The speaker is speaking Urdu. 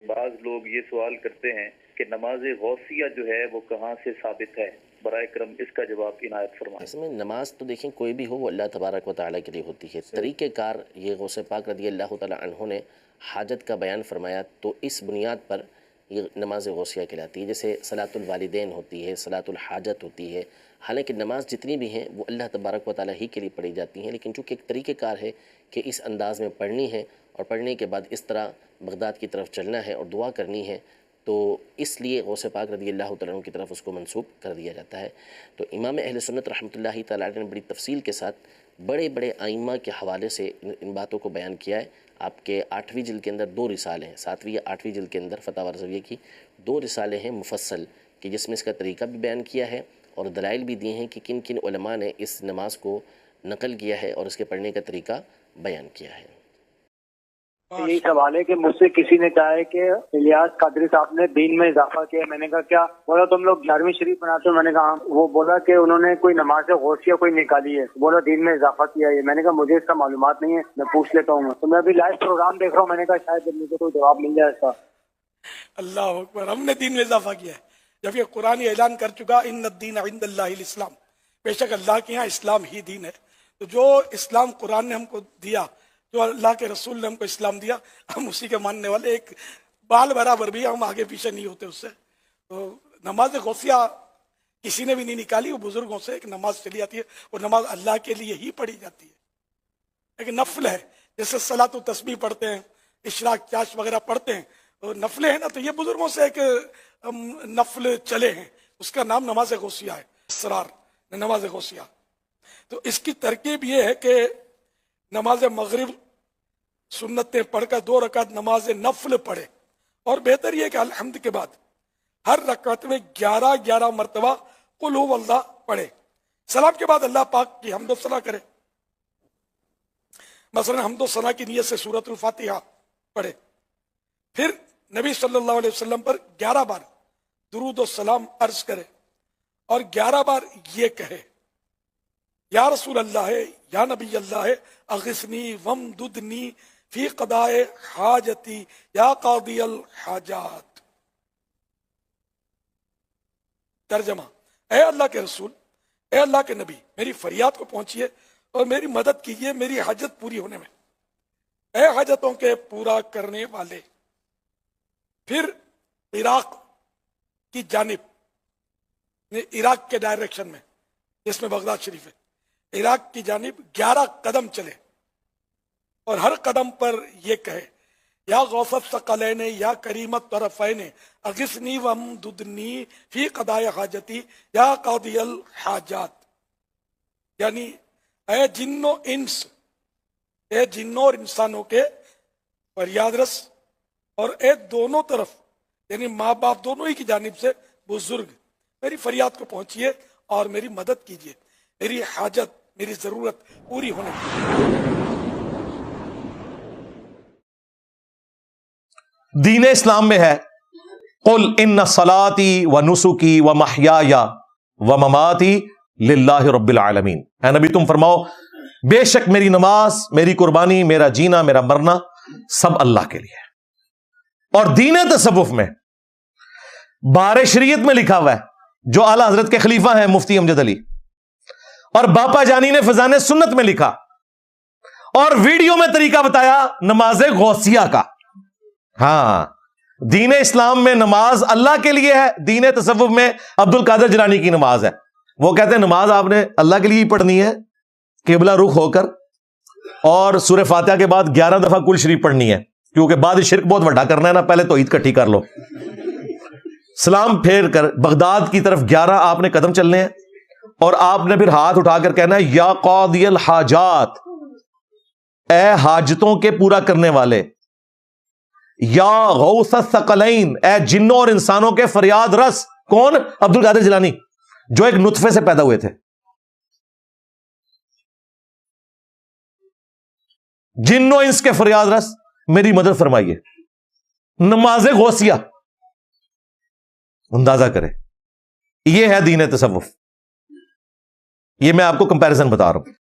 بعض لوگ یہ سوال کرتے ہیں کہ نماز غوثیہ جو ہے وہ کہاں سے ثابت ہے، برائے کرم اس کا جواب عنایت فرمائیں۔ اس میں نماز تو دیکھیں کوئی بھی ہو وہ اللہ تبارک و تعالیٰ کے لیے ہوتی ہے، طریقہ کار یہ غوث پاک رضی اللہ تعالیٰ عنہ نے حاجت کا بیان فرمایا تو اس بنیاد پر یہ نماز غوثیہ کہلاتی ہے، جیسے صلاۃ الوالدین ہوتی ہے، صلاۃ الحاجت ہوتی ہے۔ حالانکہ نماز جتنی بھی ہیں وہ اللہ تبارک و تعالیٰ ہی کے لیے پڑھی جاتی ہیں، لیکن چونکہ ایک طریقہ کار ہے کہ اس انداز میں پڑھنی ہے اور پڑھنے کے بعد اس طرح بغداد کی طرف چلنا ہے اور دعا کرنی ہے، تو اس لیے غوث پاک رضی اللہ تعالیٰ عنہ کی طرف اس کو منسوب کر دیا جاتا ہے۔ تو امام اہل سنت رحمۃ اللہ تعالیٰ نے بڑی تفصیل کے ساتھ بڑے بڑے ائمہ کے حوالے سے ان باتوں کو بیان کیا ہے۔ آپ کے 8ویں جلد کے اندر 2 رسالے ہیں، 7ویں یا 8ویں جلد کے اندر فتاوی رضویہ کی 2 رسالے ہیں مفصل، کہ جس میں اس کا طریقہ بھی بیان کیا ہے اور دلائل بھی دیے ہیں کہ کن کن علماء نے اس نماز کو نقل کیا ہے اور اس کے پڑھنے کا طریقہ بیان کیا ہے۔ یہی سوال ہے کہ مجھ سے کسی نے کہا ہے کہ الیاس قادری صاحب نے دین میں اضافہ کیا، میں نے کہا کیا؟ بولا تم لوگ 11ویں شریف بناتے ہو، میں نے کہا ہاں۔ وہ بولا کہ انہوں نے کوئی نماز غوثیہ کوئی نکالی ہے، بولا دین میں اضافہ کیا ہے۔ میں نے کہا مجھے اس کا معلومات نہیں ہے، میں پوچھ لیتا ہوں۔ تو میں ابھی لائیو پروگرام دیکھ رہا ہوں، میں نے کہا شاید مجھے کوئی جواب مل جائے اس کا۔ اللہ اکبر، ہم نے دین میں اضافہ کیا ہے جب یہ قرآن اعلان کر چکا ان الدین عند اللہ الاسلام، بے شک اللہ کے یہاں اسلام ہی دین ہے۔ تو جو اسلام قرآن نے ہم کو دیا، جو اللہ کے رسول نے ہم کو اسلام دیا، ہم اسی کے ماننے والے، ایک بال برابر بھی ہم آگے پیچھے نہیں ہوتے اس سے۔ تو نماز غوثیہ کسی نے بھی نہیں نکالی، وہ بزرگوں سے ایک نماز چلی جاتی ہے اور نماز اللہ کے لیے ہی پڑھی جاتی ہے، ایک نفل ہے۔ جیسے صلاۃ و تسبیح پڑھتے ہیں، اشراق چاش وغیرہ پڑھتے ہیں، اور نفلیں ہیں نا، تو یہ بزرگوں سے ایک نفل چلے ہیں، اس کا نام نماز غوثیہ ہے، اسرار نماز غوثیہ۔ تو اس کی ترکیب یہ ہے کہ نماز مغرب سنتیں پڑھ کر 2 رکعت نماز نفل پڑھے، اور بہتر یہ کہ الحمد کے بعد ہر رکعت میں 11 مرتبہ قل هو اللہ پڑھے، سلام کے بعد اللہ پاک کی حمد و ثنا کرے۔ مثلا حمد و ثنا کی نیت سے سورۃ الفاتحہ پڑھے، پھر نبی صلی اللہ علیہ وسلم پر 11 بار درود و سلام عرض کرے، اور 11 بار یہ کہے یا رسول اللہ ہے، یا نبی اللہ ہے، اغثنی وامددنی فی قضاء حاجتی یا قاضی الحاجات۔ ترجمہ: اے اللہ کے رسول، اے اللہ کے نبی، میری فریاد کو پہنچیے اور میری مدد کیجیے میری حاجت پوری ہونے میں، اے حاجتوں کے پورا کرنے والے۔ پھر عراق کی جانب، عراق کے ڈائریکشن میں جس میں بغداد شریف ہے، عراق کی جانب 11 قدم چلے، اور ہر قدم پر یہ کہے یا غوث الثقلین یا کریم الطرفین اغثنی وامددنی فی قضاء حاجتی یا قاضی الحاجات، یعنی اے جنوں انس، اے جنوں اور انسانوں کے فریاد رس، اور اے دونوں طرف یعنی ماں باپ دونوں ہی کی جانب سے بزرگ، میری فریاد کو پہنچیے اور میری مدد کیجیے، میری حاجت، میری ضرورت پوری ہونے کی۔ دین اسلام میں ہے قل ان صلاتی و نسکی و محیای و مماتی للہ رب العالمین، اے نبی تم فرماؤ بے شک میری نماز، میری قربانی، میرا جینا، میرا مرنا سب اللہ کے لیے ہے۔ اور دین تصوف میں بار شریعت میں لکھا ہوا ہے، جو اعلیٰ حضرت کے خلیفہ ہیں مفتی امجد علی، اور باپا جانی نے فضان سنت میں لکھا، اور ویڈیو میں طریقہ بتایا نماز غوثیہ کا۔ ہاں، دین اسلام میں نماز اللہ کے لیے ہے، دین تصوف میں عبد القادر جیلانی کی نماز ہے۔ وہ کہتے ہیں نماز آپ نے اللہ کے لیے ہی پڑھنی ہے، قبلہ رخ ہو کر، اور سورہ فاتحہ کے بعد 11 دفعہ کل شریف پڑھنی ہے، کیونکہ بعد شرک بہت بڑا کرنا ہے نا، پہلے توحید کٹھی کر لو۔ سلام پھیر کر بغداد کی طرف 11 آپ نے قدم چلنے ہیں، اور آپ نے پھر ہاتھ اٹھا کر کہنا ہے یا قاضی الحاجات، اے حاجتوں کے پورا کرنے والے، یا غوث الثقلین، اے جنوں اور انسانوں کے فریاد رس۔ کون؟ عبد القادر جیلانی، جو ایک نطفے سے پیدا ہوئے تھے۔ جنوں انس کے فریاد رس، میری مدد فرمائیے۔ نماز غوثیہ، اندازہ کرے، یہ ہے دین تصوف۔ یہ میں آپ کو کمپیریزن بتا رہا ہوں۔